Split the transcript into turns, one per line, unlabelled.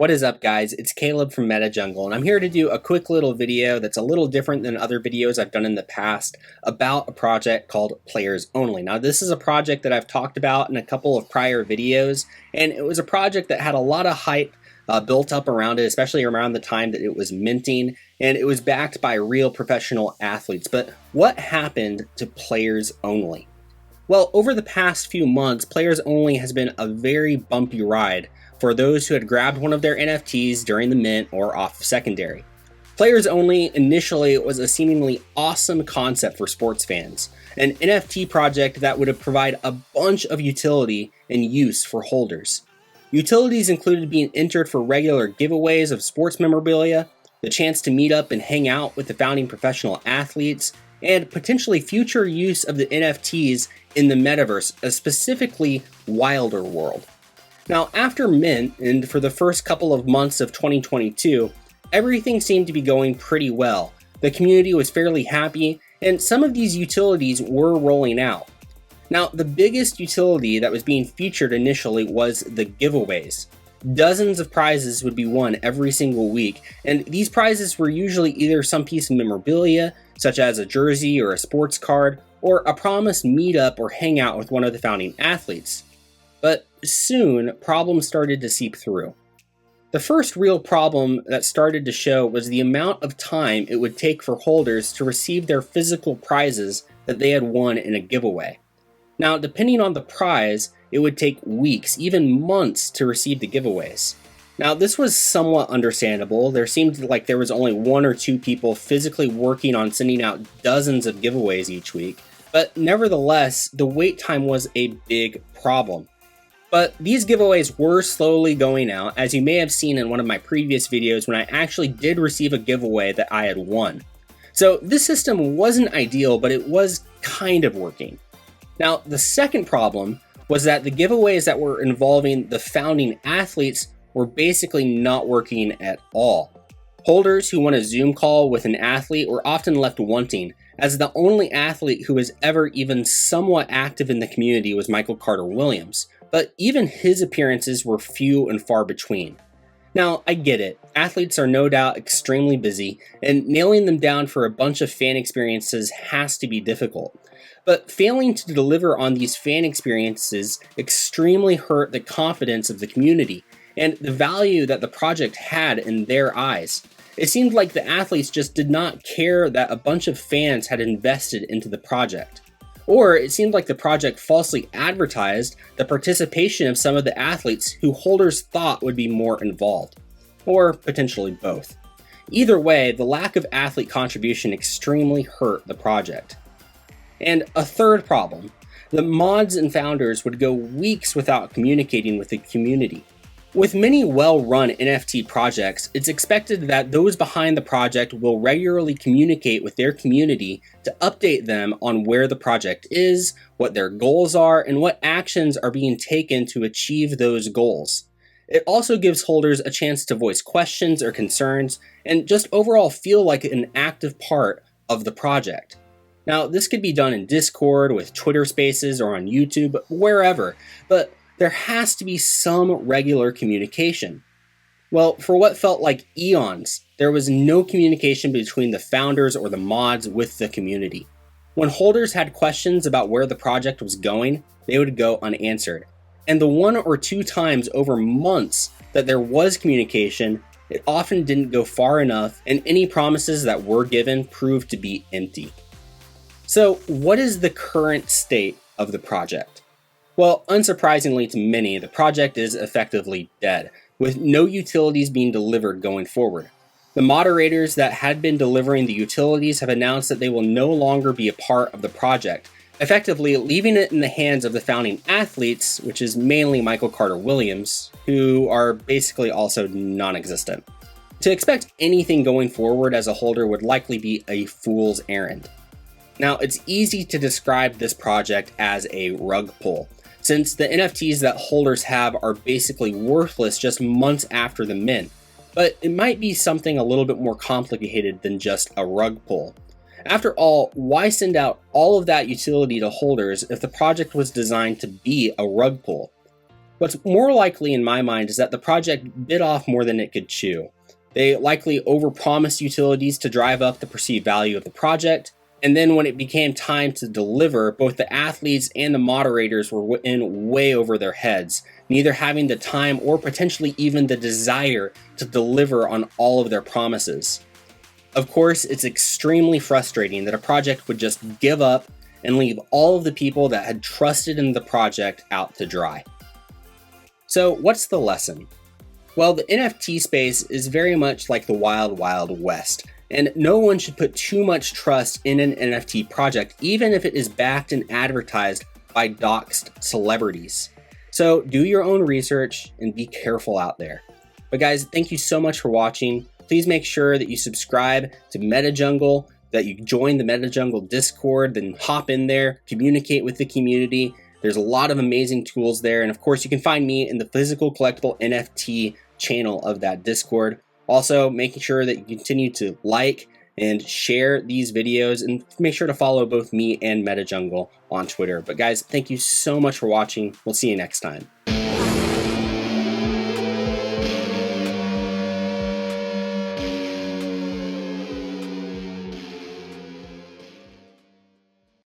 What is up, guys? It's Caleb from MetaJungle, and I'm here to do a quick little video that's a little different than other videos I've done in the past about a project called Players Only. Now, this is a project that I've talked about in a couple of prior videos, and it was a project that had a lot of hype built up around it, especially around the time that it was minting, and it was backed by real professional athletes. But what happened to Players Only? Well, over the past few months, Players Only has been a very bumpy ride for those who had grabbed one of their NFTs during the mint or off secondary. Players Only initially was a seemingly awesome concept for sports fans, an NFT project that would provide a bunch of utility and use for holders. Utilities included being entered for regular giveaways of sports memorabilia, the chance to meet up and hang out with the founding professional athletes, and potentially future use of the NFTs in the metaverse, a specifically wilder world. Now, after mint, and for the first couple of months of 2022, everything seemed to be going pretty well. The community was fairly happy, and some of these utilities were rolling out. Now, the biggest utility that was being featured initially was the giveaways. Dozens of prizes would be won every single week, and these prizes were usually either some piece of memorabilia, such as a jersey or a sports card, or a promised meetup or hangout with one of the founding athletes. But soon, problems started to seep through. The first real problem that started to show was the amount of time it would take for holders to receive their physical prizes that they had won in a giveaway. Now, depending on the prize, it would take weeks, even months, to receive the giveaways. Now, this was somewhat understandable. There seemed like there was only one or two people physically working on sending out dozens of giveaways each week, but nevertheless, the wait time was a big problem. But these giveaways were slowly going out, as you may have seen in one of my previous videos when I actually did receive a giveaway that I had won. So this system wasn't ideal, but it was kind of working. Now, the second problem was that the giveaways that were involving the founding athletes were basically not working at all. Holders who won a Zoom call with an athlete were often left wanting, as the only athlete who was ever even somewhat active in the community was Michael Carter Williams. But even his appearances were few and far between. Now, I get it. Athletes are no doubt extremely busy, and nailing them down for a bunch of fan experiences has to be difficult. But failing to deliver on these fan experiences extremely hurt the confidence of the community and the value that the project had in their eyes. It seemed like the athletes just did not care that a bunch of fans had invested into the project. Or it seemed like the project falsely advertised the participation of some of the athletes who holders thought would be more involved. Or potentially both. Either way, the lack of athlete contribution extremely hurt the project. And a third problem, the mods and founders would go weeks without communicating with the community. With many well-run NFT projects, it's expected that those behind the project will regularly communicate with their community to update them on where the project is, what their goals are, and what actions are being taken to achieve those goals. It also gives holders a chance to voice questions or concerns, and just overall feel like an active part of the project. Now, this could be done in Discord, with Twitter Spaces, or on YouTube, wherever, but there has to be some regular communication. Well, for what felt like eons, there was no communication between the founders or the mods with the community. When holders had questions about where the project was going, they would go unanswered. And the one or two times over months that there was communication, it often didn't go far enough, and any promises that were given proved to be empty. So, what is the current state of the project? Well, unsurprisingly to many, the project is effectively dead, with no utilities being delivered going forward. The moderators that had been delivering the utilities have announced that they will no longer be a part of the project, effectively leaving it in the hands of the founding athletes, which is mainly Michael Carter Williams, who are basically also non-existent. To expect anything going forward as a holder would likely be a fool's errand. Now, it's easy to describe this project as a rug pull, since the NFTs that holders have are basically worthless just months after the mint. But it might be something a little bit more complicated than just a rug pull. After all, why send out all of that utility to holders if the project was designed to be a rug pull? What's more likely in my mind is that the project bit off more than it could chew. They likely overpromised utilities to drive up the perceived value of the project, and then when it became time to deliver, both the athletes and the moderators were in way over their heads, neither having the time or potentially even the desire to deliver on all of their promises. Of course, it's extremely frustrating that a project would just give up and leave all of the people that had trusted in the project out to dry. So what's the lesson? Well, the NFT space is very much like the wild, wild west, and no one should put too much trust in an NFT project, even if it is backed and advertised by doxed celebrities. So do your own research and be careful out there. But guys, thank you so much for watching. Please make sure that you subscribe to MetaJungle, that you join the MetaJungle Discord, then hop in there, communicate with the community. There's a lot of amazing tools there. And of course, you can find me in the physical collectible NFT channel of that Discord. Also, making sure that you continue to like and share these videos, and make sure to follow both me and MetaJungle on Twitter. But guys, thank you so much for watching. We'll see you next time.